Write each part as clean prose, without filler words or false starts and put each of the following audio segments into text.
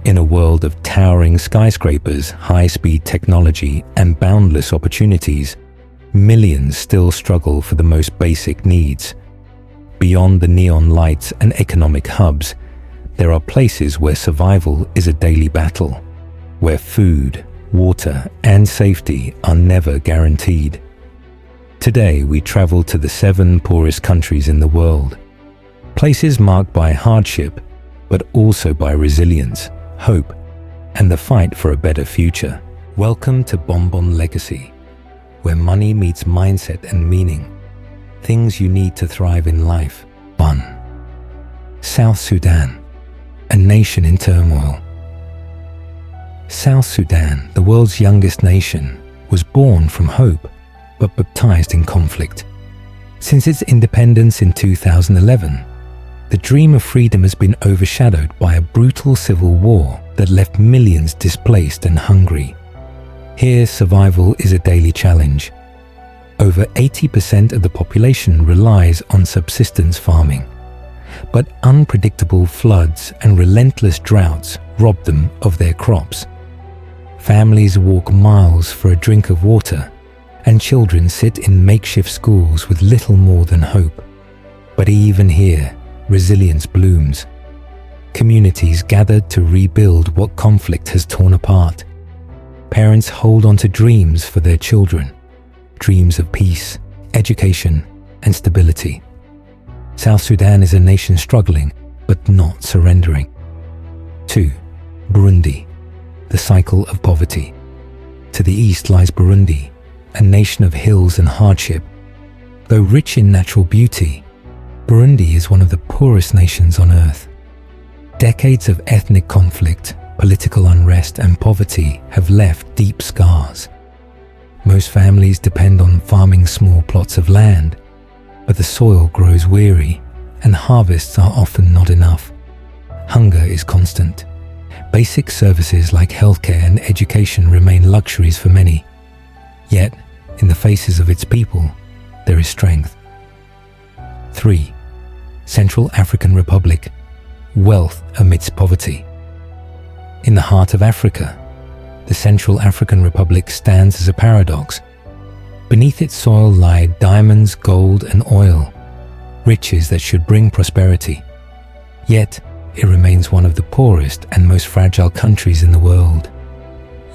In a world of towering skyscrapers, high-speed technology, and boundless opportunities, millions still struggle for the most basic needs. Beyond the neon lights and economic hubs, there are places where survival is a daily battle, where food, water, and safety are never guaranteed. Today, we travel to the 7 poorest countries in the world, places marked by hardship, but also by resilience, hope, and the fight for a better future. Welcome to Bonbon Legacy, where money meets mindset and meaning. Things you need to thrive in life. 1. South Sudan, a nation in turmoil. South Sudan, the world's youngest nation, was born from hope, but baptized in conflict. Since its independence in 2011, the dream of freedom has been overshadowed by a brutal civil war that left millions displaced and hungry. Here, survival is a daily challenge. Over 80% of the population relies on subsistence farming, but unpredictable floods and relentless droughts rob them of their crops. Families walk miles for a drink of water, and children sit in makeshift schools with little more than hope. But even here, resilience blooms. Communities gathered to rebuild what conflict has torn apart. Parents hold on to dreams for their children, dreams of peace, education, and stability. South Sudan is a nation struggling, but not surrendering. 2. Burundi, the cycle of poverty. To the east lies Burundi, a nation of hills and hardship. Though rich in natural beauty, Burundi is one of the poorest nations on earth. Decades of ethnic conflict, political unrest, and poverty have left deep scars. Most families depend on farming small plots of land, but the soil grows weary and harvests are often not enough. Hunger is constant. Basic services like healthcare and education remain luxuries for many. Yet, in the faces of its people, there is strength. 3. Central African Republic, wealth amidst poverty. In the heart of Africa, the Central African Republic stands as a paradox. Beneath its soil lie diamonds, gold, and oil, riches that should bring prosperity. Yet, it remains one of the poorest and most fragile countries in the world.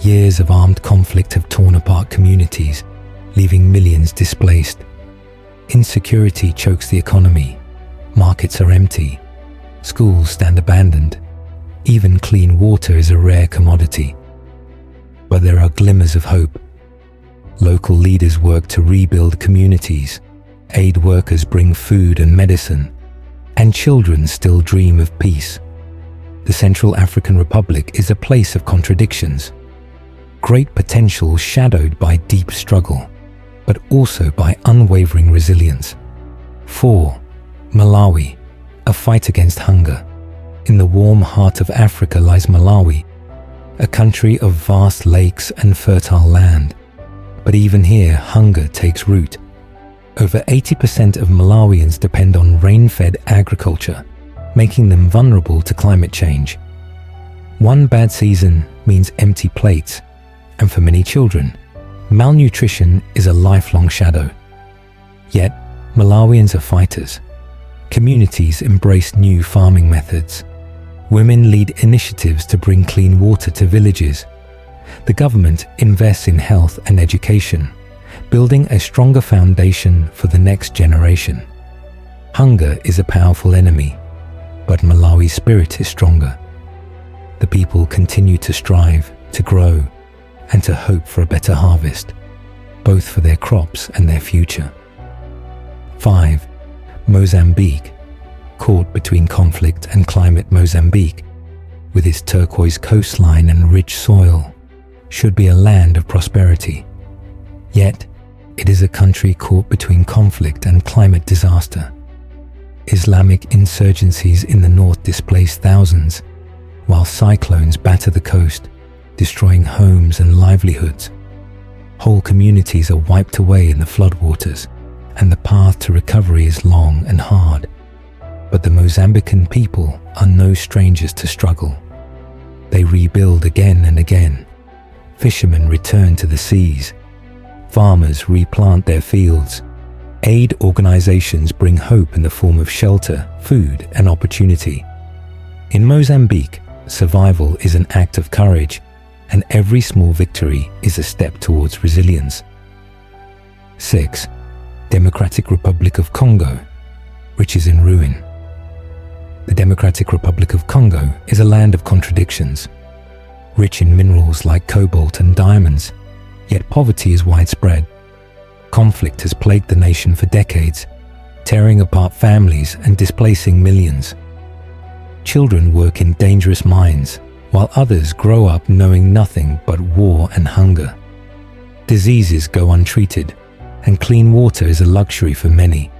Years of armed conflict have torn apart communities, leaving millions displaced. Insecurity chokes the economy. Markets are empty. Schools stand abandoned. Even clean water is a rare commodity. But there are glimmers of hope. Local leaders work to rebuild communities. Aid workers bring food and medicine. And children still dream of peace. The Central African Republic is a place of contradictions. Great potential shadowed by deep struggle, but also by unwavering resilience. 4. Malawi, a fight against hunger. In the warm heart of Africa lies Malawi, a country of vast lakes and fertile land. But even here, hunger takes root. Over 80% of Malawians depend on rain-fed agriculture, making them vulnerable to climate change. One bad season means empty plates, and for many children, malnutrition is a lifelong shadow. Yet, Malawians are fighters. Communities embrace new farming methods. Women lead initiatives to bring clean water to villages. The government invests in health and education, building a stronger foundation for the next generation. Hunger is a powerful enemy, but Malawi's spirit is stronger. The people continue to strive, to grow, and to hope for a better harvest, both for their crops and their future. 5. Mozambique, caught between conflict and climate. Mozambique, with its turquoise coastline and rich soil, should be a land of prosperity. Yet, it is a country caught between conflict and climate disaster. Islamic insurgencies in the north displace thousands, while cyclones batter the coast, destroying homes and livelihoods. Whole communities are wiped away in the floodwaters, and the path to recovery is long and hard. But the Mozambican people are no strangers to struggle. they rebuild again and again. Fishermen return to the seas. Farmers replant their fields. Aid organizations bring hope in the form of shelter, food, and opportunity. In Mozambique, survival is an act of courage, and every small victory is a step towards resilience. 6. Democratic Republic of Congo, which is in ruin. The Democratic Republic of Congo is a land of contradictions. Rich in minerals like cobalt and diamonds, yet poverty is widespread. Conflict has plagued the nation for decades, tearing apart families and displacing millions. Children work in dangerous mines, while others grow up knowing nothing but war and hunger. Diseases go untreated, and clean water is a luxury for many.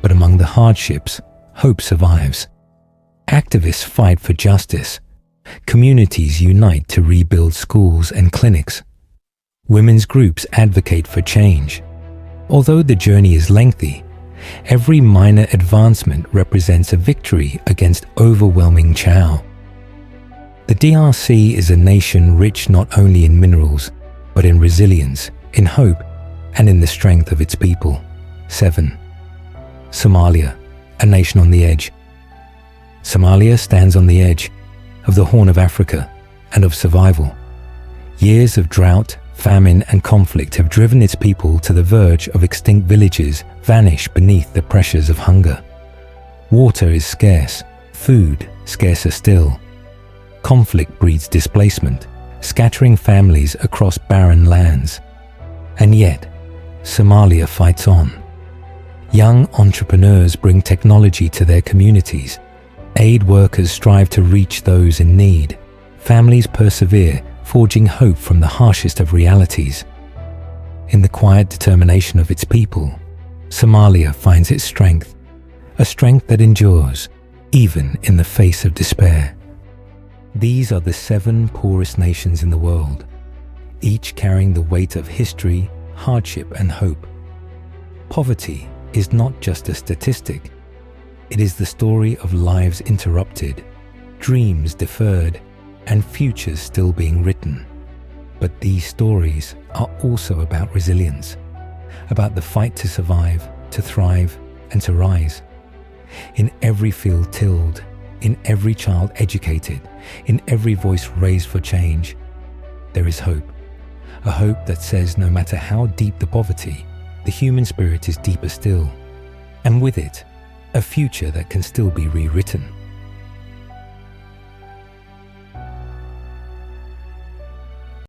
But among the hardships, hope survives. Activists fight for justice. Communities unite to rebuild schools and clinics. Women's groups advocate for change. Although the journey is lengthy, every minor advancement represents a victory against overwhelming Chao. The DRC is a nation rich not only in minerals, but in resilience, in hope, and in the strength of its people. 7. Somalia, a nation on the edge. Somalia stands on the edge of the Horn of Africa and of survival. Years of drought, famine, and conflict have driven its people to the verge of extinct villages vanish beneath the pressures of hunger. Water is scarce, food scarcer still. Conflict breeds displacement, scattering families across barren lands. And yet, Somalia fights on. Young entrepreneurs bring technology to their communities. Aid workers strive to reach those in need. Families persevere, forging hope from the harshest of realities. In the quiet determination of its people, Somalia finds its strength, a strength that endures, even in the face of despair. These are the 7 poorest nations in the world, each carrying the weight of history, hardship, and hope. Poverty is not just a statistic. It is the story of lives interrupted, dreams deferred, and futures still being written. But these stories are also about resilience, about the fight to survive, to thrive, and to rise. In every field tilled, in every child educated, in every voice raised for change, there is hope. A hope that says no matter how deep the poverty, the human spirit is deeper still. And with it, a future that can still be rewritten.